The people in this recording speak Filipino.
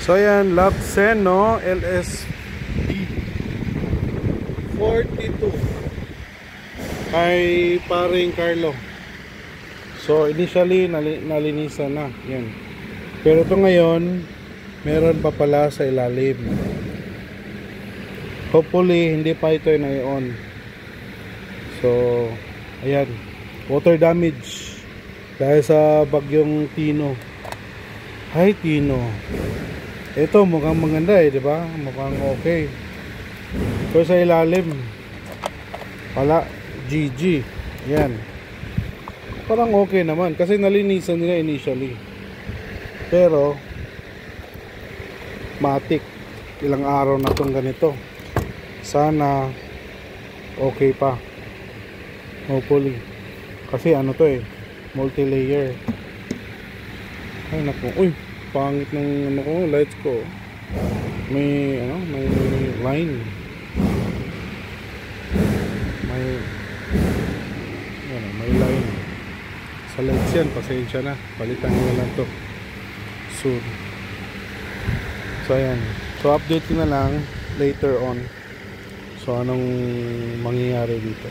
So ayan, Lapseno LSD 42 kay paring Carlo. So initially nalinisan na yan, pero ito ngayon meron pa pala sa ilalim. Hopefully hindi pa ito na-on. So ayan, water damage dahil sa bagyong Tino. Hi Tino. Ito mukhang maganda di ba? Mukhang okay. So sa ilalim wala, GG. Yan. Parang okay naman kasi nalinisan nila initially. Pero matik ilang araw na tong ganito. Sana okay pa. Hopefully. Kasi ano to multi-layer. Ay naku. Uy, pangit ng ano ko, lights ko. May may line. May line sa lights yan. Pasensya na, palitan nyo lang to soon. So ayan, so update ko na lang later on so anong mangyayari dito.